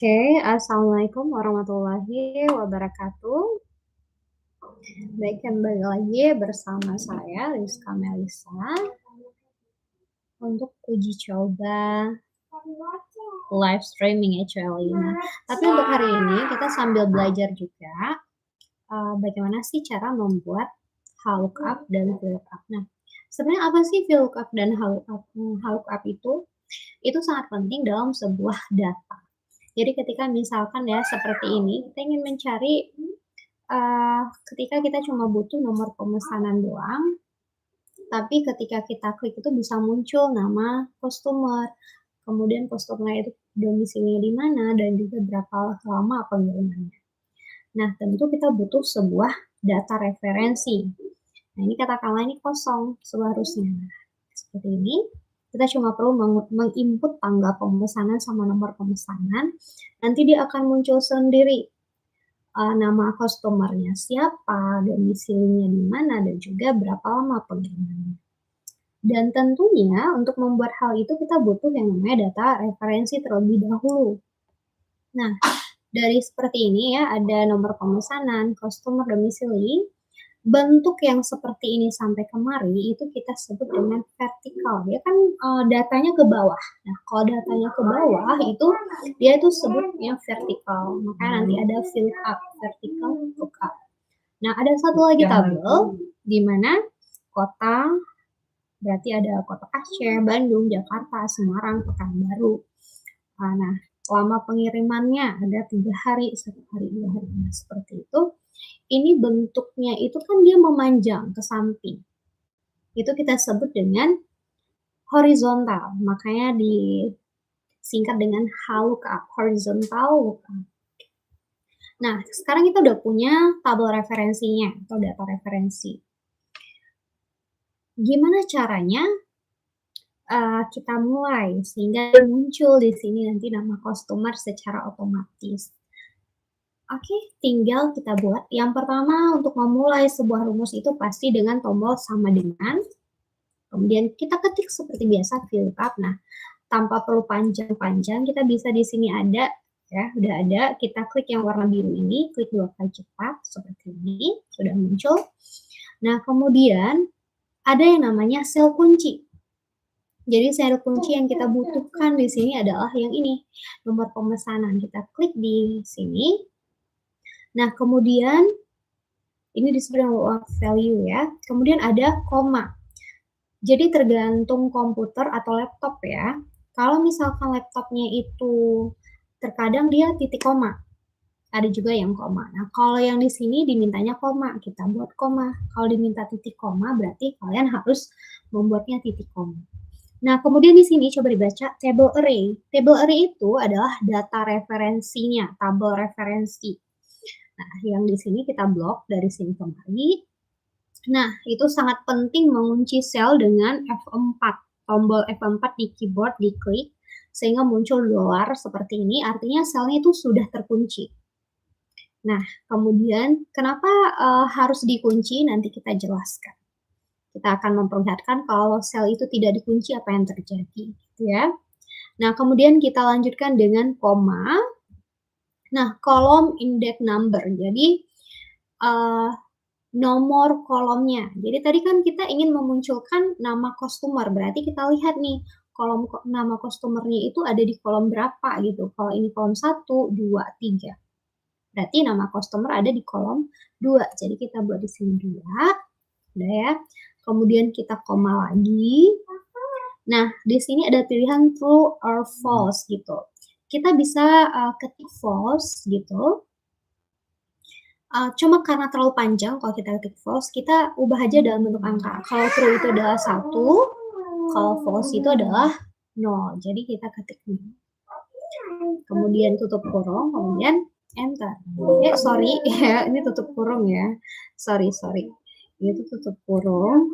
Oke, Assalamualaikum warahmatullahi wabarakatuh. Baik, kembali lagi bersama saya, Rizka Melisa, untuk uji coba live streaming actually. Nah, tapi untuk hari ini kita sambil belajar juga bagaimana sih cara membuat VLOOKUP dan VLOOKUP. Nah, sebenarnya apa sih VLOOKUP dan VLOOKUP? VLOOKUP itu sangat penting dalam sebuah data. Jadi ketika misalkan ya seperti ini, kita ingin mencari ketika kita cuma butuh nomor pemesanan doang, tapi ketika kita klik itu bisa muncul nama customer, kemudian customer itu domisilinya di mana dan juga berapa lama pengirimannya. Nah, tentu kita butuh sebuah data referensi. Nah, ini katakanlah ini kosong seharusnya. Seperti ini, kita cuma perlu menginput tanggal pemesanan sama nomor pemesanan, nanti dia akan muncul sendiri nama customer-nya siapa, domisilinya di mana, dan juga berapa lama pengirimannya. Dan tentunya untuk membuat hal itu kita butuh yang namanya data referensi terlebih dahulu. Nah, dari seperti ini ya, ada nomor pemesanan, customer domisili, bentuk yang seperti ini sampai kemari itu kita sebut dengan vertikal. Dia kan datanya ke bawah. Nah, kalau datanya ke bawah itu dia itu sebutnya vertikal. Makanya nanti ada fill up, vertikal, look up. Nah, ada satu lagi tabel di mana kota berarti ada kota Aceh, Bandung, Jakarta, Semarang, Pekanbaru. Nah, lama pengirimannya ada 3 hari, 1 hari, 2 hari. Nah, seperti itu. Ini bentuknya itu kan dia memanjang ke samping. Itu kita sebut dengan horizontal. Makanya disingkat dengan HLOOKUP, horizontal lookup. Nah, sekarang kita udah punya tabel referensinya atau data referensi. Gimana caranya kita mulai sehingga muncul di sini nanti nama customer secara otomatis? Oke, tinggal kita buat. Yang pertama untuk memulai sebuah rumus itu pasti dengan tombol sama dengan. Kemudian kita ketik seperti biasa VLOOKUP. Nah, tanpa perlu panjang-panjang, kita bisa di sini ada ya, udah ada. Kita klik yang warna biru ini, klik 2 kali cepat seperti ini, sudah muncul. Nah, kemudian ada yang namanya sel kunci. Jadi sel kunci yang kita butuhkan di sini adalah yang ini, nomor pemesanan. Kita klik di sini. Nah, kemudian ini disebut dengan value ya. Kemudian ada koma. Jadi tergantung komputer atau laptop ya. Kalau misalkan laptopnya itu terkadang dia titik koma. Ada juga yang koma. Nah, kalau yang di sini dimintanya koma, kita buat koma. Kalau diminta titik koma berarti kalian harus membuatnya titik koma. Nah, kemudian di sini coba dibaca table array. Table array itu adalah data referensinya, tabel referensi. Nah, yang di sini kita blok dari sini kemari. Nah, itu sangat penting mengunci sel dengan F4. Tombol F4 di keyboard diklik sehingga muncul dolar seperti ini, artinya selnya itu sudah terkunci. Nah, kemudian kenapa harus dikunci? Nanti kita jelaskan. Kita akan memperlihatkan kalau sel itu tidak dikunci apa yang terjadi, gitu ya. Nah, kemudian kita lanjutkan dengan koma. Nah, kolom index number. Jadi nomor kolomnya. Jadi tadi kan kita ingin memunculkan nama customer, berarti kita lihat nih kolom nama customernya itu ada di kolom berapa gitu. Kalau ini kolom 1, 2, 3. Berarti nama customer ada di kolom 2. Jadi kita buat di sini 2. Udah ya. Kemudian kita koma lagi. Nah, di sini ada pilihan true or false gitu. Kita bisa ketik false gitu. Cuma karena terlalu panjang kalau kita ketik false, kita ubah aja dalam bentuk angka. Kalau true itu adalah 1, kalau false itu adalah 0. Jadi kita ketik 0. Kemudian tutup kurung, kemudian enter. Sorry ya, ini tutup kurung ya. Sorry. Itu tutup kurung.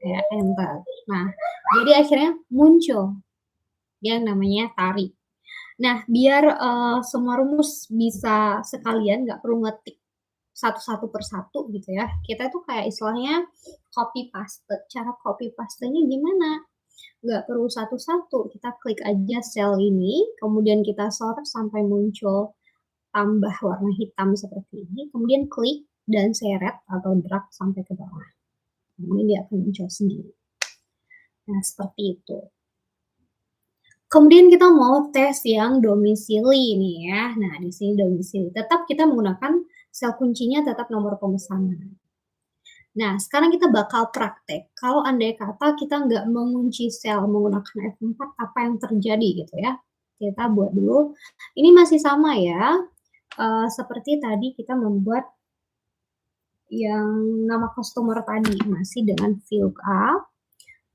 Ya, enter. Nah, jadi akhirnya muncul yang namanya tarik. Nah, biar semua rumus bisa sekalian, nggak perlu ngetik satu-satu persatu gitu ya. Kita tuh kayak istilahnya copy paste. Cara copy paste-nya gimana? Nggak perlu satu-satu, kita klik aja sel ini, kemudian kita sort sampai muncul tambah warna hitam seperti ini, kemudian klik dan seret atau drag sampai ke bawah. Kemudian dia akan muncul sendiri. Nah, seperti itu. Kemudian kita mau tes yang domisili nih ya. Nah, di sini domisili. Tetap kita menggunakan sel kuncinya tetap nomor pemesanan. Nah, sekarang kita bakal praktek. Kalau andai kata kita nggak mengunci sel menggunakan F4, apa yang terjadi gitu ya. Kita buat dulu. Ini masih sama ya. Seperti tadi kita membuat yang nama customer tadi. Masih dengan VLOOKUP.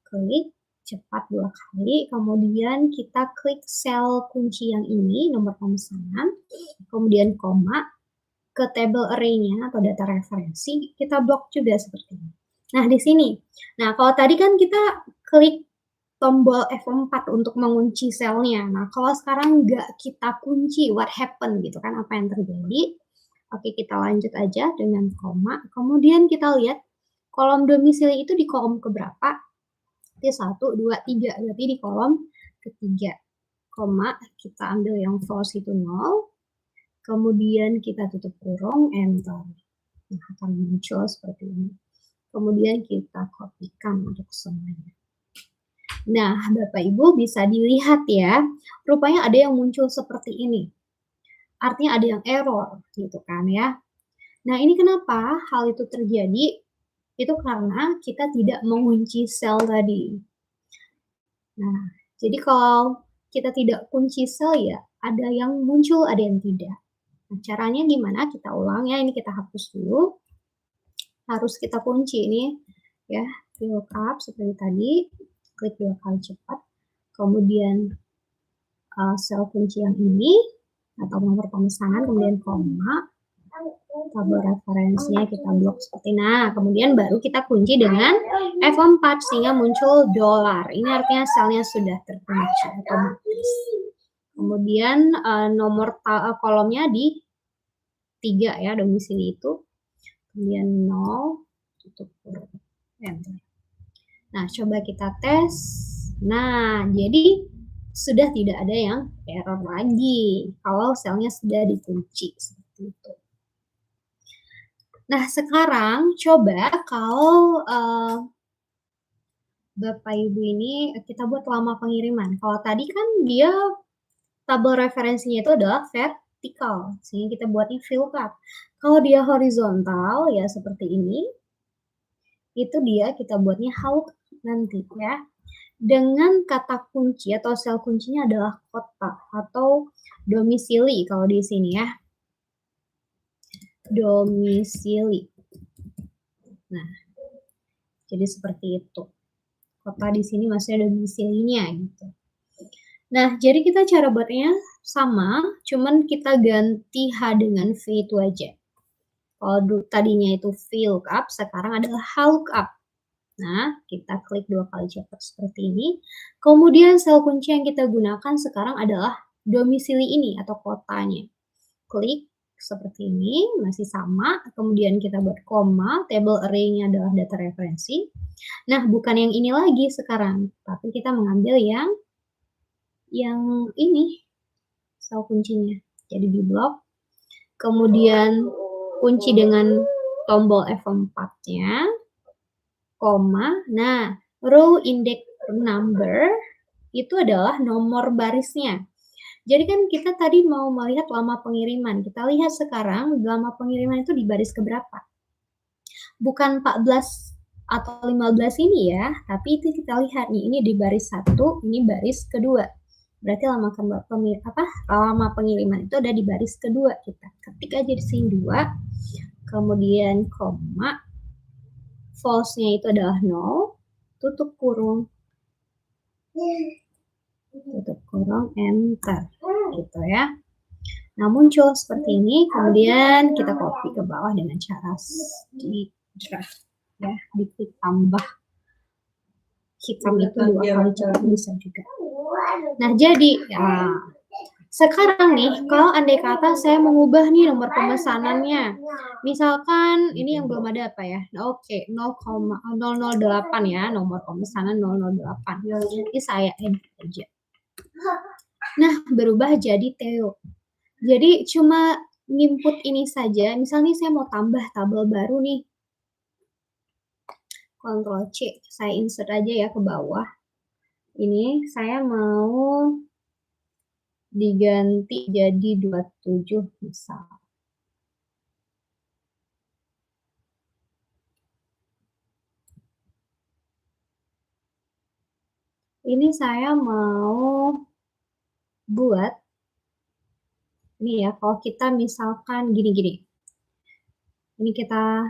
Klik cepat 2 kali, kemudian kita klik sel kunci yang ini, nomor pemesanan, kemudian koma, ke table array-nya atau data referensi, kita blok juga seperti ini. Nah, di sini. Nah, kalau tadi kan kita klik tombol F4 untuk mengunci selnya. Nah, kalau sekarang nggak kita kunci, what happen gitu kan, apa yang terjadi. Oke, kita lanjut aja dengan koma, kemudian kita lihat kolom domisili itu di kolom keberapa. 1, 2, 3, berarti di kolom ketiga. Koma, kita ambil yang false itu 0, kemudian kita tutup kurung, enter. Nah, akan muncul seperti ini. Kemudian kita kopikan untuk semuanya. Nah, Bapak Ibu bisa dilihat ya, rupanya ada yang muncul seperti ini. Artinya ada yang error, gitu kan ya. Nah, ini kenapa hal itu terjadi? Itu karena kita tidak mengunci sel tadi. Nah, jadi kalau kita tidak kunci sel ya, ada yang muncul, ada yang tidak. Nah, caranya gimana? Kita ulang ya, ini kita hapus dulu. Harus kita kunci ini ya, VLOOKUP seperti tadi, klik 2 kali cepat. Kemudian sel kunci yang ini, atau nomor pemesanan, kemudian koma, tabel referensinya kita blok seperti nah, kemudian baru kita kunci dengan F4 sehingga muncul $. Ini artinya selnya sudah terkunci otomatis. Kemudian nomor kolomnya di 3 ya, domisili itu. Kemudian 0, tutup kurung, enter. Nah, coba kita tes. Nah, jadi sudah tidak ada yang error lagi kalau selnya sudah dikunci seperti itu. Nah, sekarang coba kalau Bapak Ibu ini kita buat lama pengiriman. Kalau tadi kan dia tabel referensinya itu adalah vertikal, sehingga kita buatnya VLOOKUP. Kalau dia horizontal ya seperti ini, itu dia kita buatnya HALOKUP nanti ya. Dengan kata kunci atau sel kuncinya adalah kota atau domisili kalau di sini ya. Domisili. Nah, jadi seperti itu. Kota di sini maksudnya domisilinya gitu. Nah, jadi kita cara buatnya sama, cuman kita ganti H dengan V itu aja. Kalau tadinya itu VLOOKUP, sekarang adalah HLOOKUP. Nah, kita klik 2 kali cepat seperti ini. Kemudian sel kunci yang kita gunakan sekarang adalah domisili ini atau kotanya. Klik seperti ini, masih sama. Kemudian kita buat koma, table array-nya adalah data referensi. Nah, bukan yang ini lagi sekarang, tapi kita mengambil yang ini, sel kuncinya. Jadi di blok, kemudian kunci dengan tombol F4-nya, koma. Nah, row index number itu adalah nomor barisnya. Jadi kan kita tadi mau melihat lama pengiriman. Kita lihat sekarang lama pengiriman itu di baris keberapa. Bukan 14 atau 15 ini ya, tapi itu kita lihat nih, ini di baris 1, ini baris kedua. Berarti lama pengiriman itu ada di baris kedua kita. Ketik aja di sini 2, kemudian koma, false-nya itu adalah 0, tutup kurung, enter, gitu ya. Nah, muncul seperti ini, kemudian kita copy ke bawah dengan cara di drag, ya, diklik tambah hitam itu 2 kali cepat bisa juga. Nah, jadi ya Sekarang nih, kalau andai kata saya mengubah nih nomor pemesanannya, misalkan ini yang belum ada apa ya, oke 0,008 ya, nomor pemesanan 008. Ini saya edit aja. Nah, berubah jadi Theo. Jadi cuma nginput ini saja, misalnya saya mau tambah tabel baru nih. Ctrl C, saya insert aja ya ke bawah. Ini saya mau diganti jadi 27 misal. Ini saya mau buat ini ya, kalau kita misalkan gini-gini. Ini kita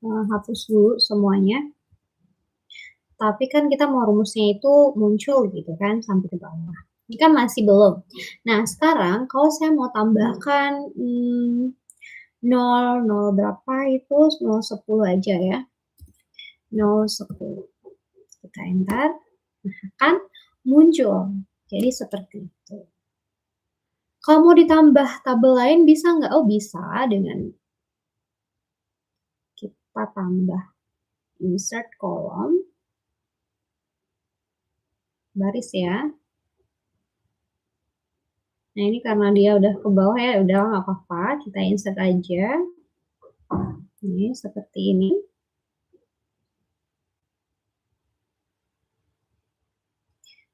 hapus dulu semuanya. Tapi kan kita mau rumusnya itu muncul gitu kan sampai ke bawah. Ini kan masih belum. Nah, sekarang kalau saya mau tambahkan 0 berapa itu 0,10 aja ya. 0,10. Kita enter. Nah, kan muncul. Jadi seperti itu. Kalau mau ditambah tabel lain bisa nggak? Oh, bisa dengan kita tambah insert kolom. Baris ya. Nah, ini karena dia udah ke bawah ya, udah nggak apa-apa. Kita insert aja. Ini seperti ini.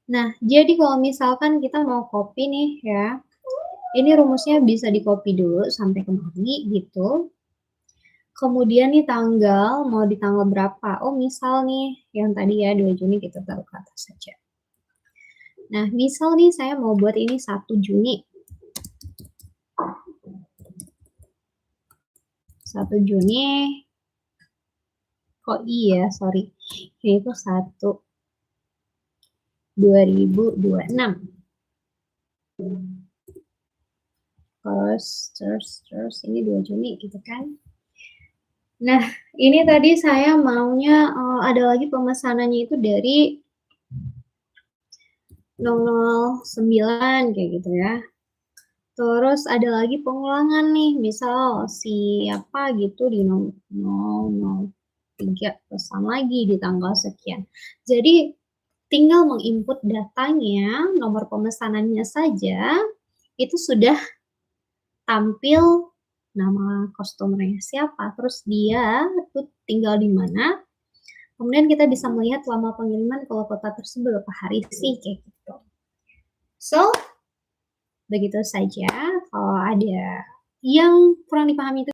Nah, jadi kalau misalkan kita mau copy nih ya, ini rumusnya bisa di copy dulu sampai kemari gitu. Kemudian nih tanggal, mau di tanggal berapa? Oh, misal nih, yang tadi ya 2 Juni kita taruh ke atas saja. Nah, misal nih saya mau buat ini 1 Juni. 1 Juni, kok iya, sorry. Ini tuh 1 2026. Terus ini 2 Juni gitu kan. Nah, ini tadi saya maunya ada lagi pemesanannya itu dari 009 kayak gitu ya. Terus ada lagi pengulangan nih, misal siapa gitu di 003 pesan lagi di tanggal sekian. Jadi tinggal menginput datanya, nomor pemesanannya saja, itu sudah tampil nama customer-nya siapa, terus dia itu tinggal di mana. Kemudian kita bisa melihat lama pengiriman kalau kota tersebut berapa hari sih kayak gitu. So, begitu saja. Kalau ada yang kurang dipahami itu